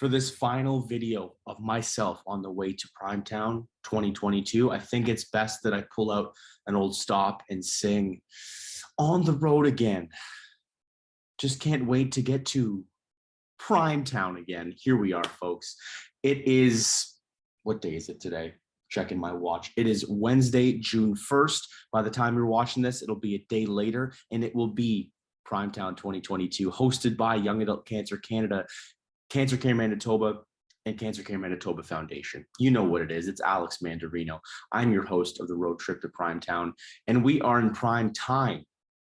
for this final video of myself on the way to Primetown 2022. I think it's best that I pull out an old stop and sing On the Road Again. Just can't wait to get to Primetown again. Here we are, folks. It is, what day is it today? Checking my watch. It is Wednesday, June 1st. By the time you're watching this, it'll be a day later, and it will be Primetown 2022, hosted by Young Adult Cancer Canada, Cancer Care Manitoba, and Cancer Care Manitoba Foundation. You know what it is. It's Alex Mandarino. I'm your host of the road trip to Primetown, and we are in prime time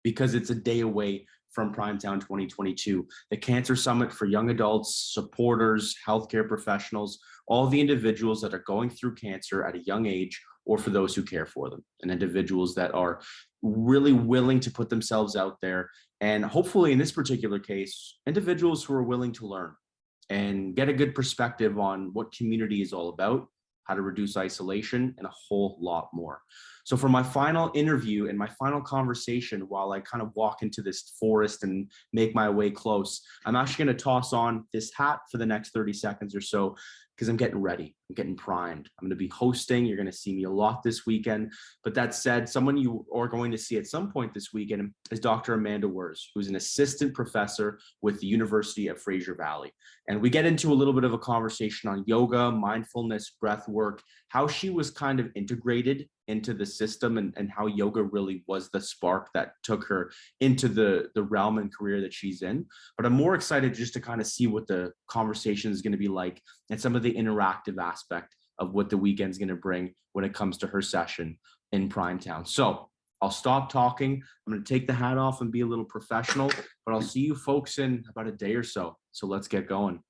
because it's a day away from Primetown 2022, the Cancer Summit for young adults, supporters, healthcare professionals, all the individuals that are going through cancer at a young age, or for those who care for them, and individuals that are really willing to put themselves out there. And hopefully in this particular case, individuals who are willing to learn and get a good perspective on what community is all about, how to reduce isolation, and a whole lot more. So for my final interview and my final conversation, while I kind of walk into this forest and make my way close, I'm actually going to toss on this hat for the next 30 seconds or so, because I'm getting ready. I'm getting primed. I'm going to be hosting. You're going to see me a lot this weekend. But that said, someone you are going to see at some point this weekend is Dr. Amanda Wurz, who's an assistant professor with the University of Fraser Valley. And we get into a little bit of a conversation on yoga, mindfulness, breath work, how she was kind of integrated into the system, and how yoga really was the spark that took her into the realm and career that she's in. But I'm more excited just to kind of see what the conversation is going to be like and some of the interactive aspect of what the weekend's going to bring when it comes to her session in Primetown. So I'll stop talking. I'm going to take the hat off and be a little professional, but I'll see you folks in about a day or so. So let's get going.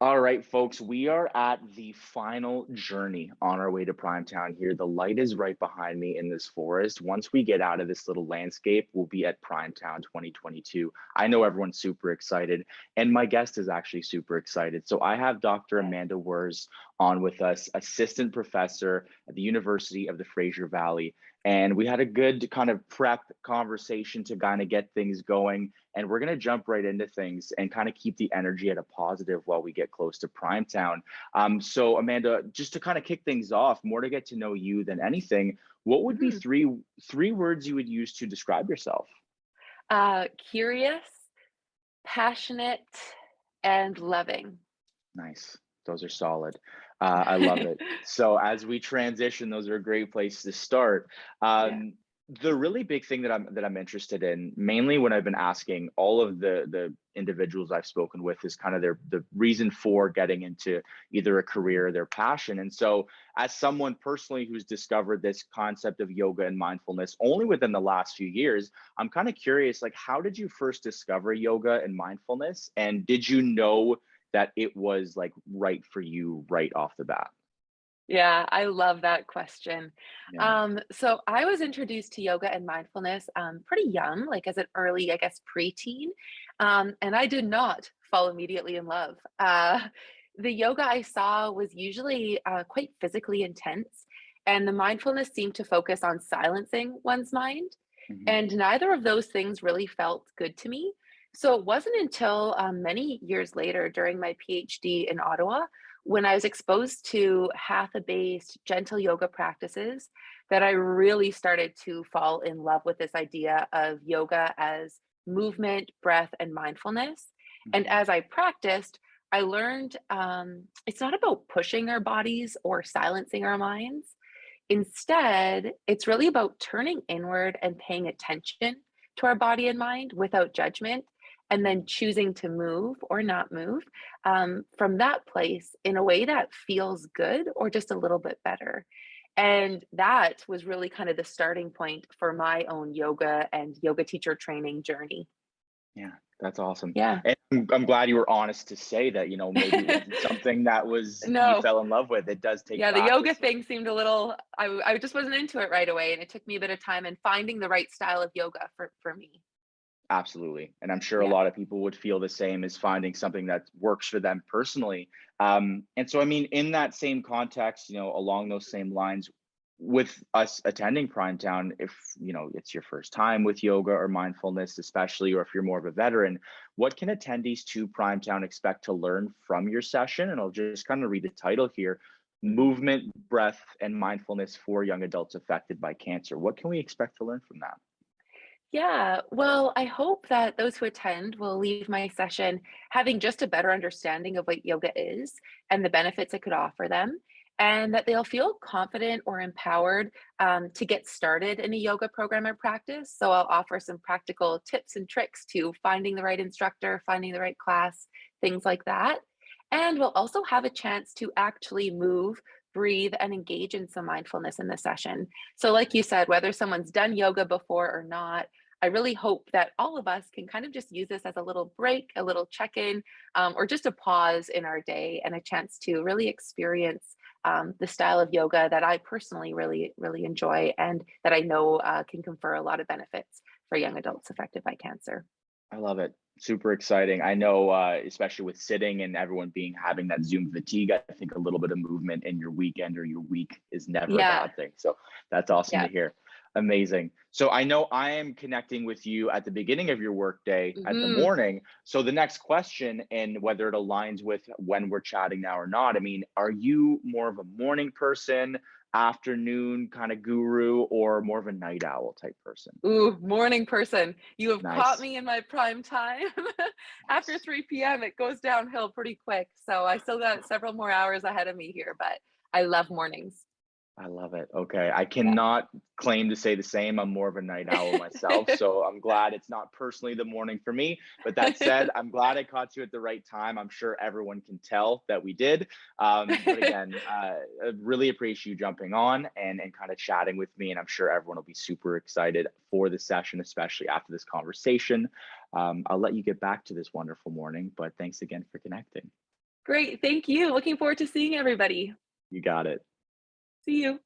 All right, folks, we are at the final journey on our way to Primetown here. The light is right behind me in this forest. Once we get out of this little landscape, we'll be at Primetown 2022. I know everyone's super excited, and my guest is actually super excited. So I have Dr. Amanda Wurz on with us, assistant professor at the University of the Fraser Valley. And we had a good kind of prep conversation to kind of get things going. And we're going to jump right into things and kind of keep the energy at a positive while we get close to Primetown. So Amanda, just to kind of kick things off, more to get to know you than anything, what would be three words you would use to describe yourself? Curious, passionate, and loving. Nice. Those are solid. I love it. So as we transition, those are a great place to start. The really big thing that I'm interested in, mainly when I've been asking all of the individuals I've spoken with, is kind of the reason for getting into either a career or their passion. And so as someone personally who's discovered this concept of yoga and mindfulness only within the last few years, I'm kind of curious, like, how did you first discover yoga and mindfulness? And did you know that it was like right for you right off the bat? Yeah, I love that question. Yeah. So I was introduced to yoga and mindfulness pretty young, like as an early, I guess, preteen. And I did not fall immediately in love. The yoga I saw was usually quite physically intense, and the mindfulness seemed to focus on silencing one's mind. Mhm. And neither of those things really felt good to me. So it wasn't until many years later during my PhD in Ottawa, when I was exposed to hatha-based gentle yoga practices, that I really started to fall in love with this idea of yoga as movement, breath, and mindfulness. And Mhm. as I practiced, I learned it's not about pushing our bodies or silencing our minds. Instead, it's really about turning inward and paying attention to our body and mind without judgment, and then choosing to move or not move from that place in a way that feels good or just a little bit better. And that was really kind of the starting point for my own yoga and yoga teacher training journey. Yeah, that's awesome. Yeah. And I'm glad you were honest to say that, maybe it wasn't something that was you No. fell in love with. It does take Yeah, the yoga practice. thing seemed a little, I just wasn't into it right away. And it took me a bit of time and finding the right style of yoga for me. Absolutely. And I'm sure a Yeah. lot of people would feel the same, as finding something that works for them personally. And so, I mean, in that same context, along those same lines, with us attending Primetown, if it's your first time with yoga or mindfulness, especially, or if you're more of a veteran, what can attendees to Primetown expect to learn from your session? And I'll just kind of read the title here: Movement, Breath, and Mindfulness for Young Adults Affected by Cancer. What can we expect to learn from that? Yeah, well, I hope that those who attend will leave my session having just a better understanding of what yoga is and the benefits it could offer them, and that they'll feel confident or empowered to get started in a yoga program or practice. So I'll offer some practical tips and tricks to finding the right instructor, finding the right class, things like that. And we'll also have a chance to actually move, breathe, and engage in some mindfulness in the session. So, like you said, whether someone's done yoga before or not, I really hope that all of us can kind of just use this as a little break, a little check in, or just a pause in our day and a chance to really experience the style of yoga that I personally really enjoy and that I know can confer a lot of benefits for young adults affected by cancer. I love it. Super exciting. I know, especially with sitting and everyone having that Zoom fatigue, I think a little bit of movement in your weekend or your week is never a Yeah, bad thing. So that's awesome yeah. to hear. Amazing. So I know I am connecting with you at the beginning of your workday at the Hmm. morning. So the next question, and whether it aligns with when we're chatting now or not, I mean, are you more of a morning person, afternoon kind of guru, or more of a night owl type person? Ooh, morning person. You have caught Nice. me in my prime time. After Nice. 3 p.m., it goes downhill pretty quick. So I still got several more hours ahead of me here, but I love mornings. I love it. Okay. I Yeah. cannot claim to say the same. I'm more of a night owl myself. So I'm glad it's not personally the morning for me. But that said, I'm glad I caught you at the right time. I'm sure everyone can tell that we did. But again, I really appreciate you jumping on and kind of chatting with me. And I'm sure everyone will be super excited for the session, especially after this conversation. I'll let you get back to this wonderful morning. But thanks again for connecting. Great. Thank you. Looking forward to seeing everybody. You got it. See you.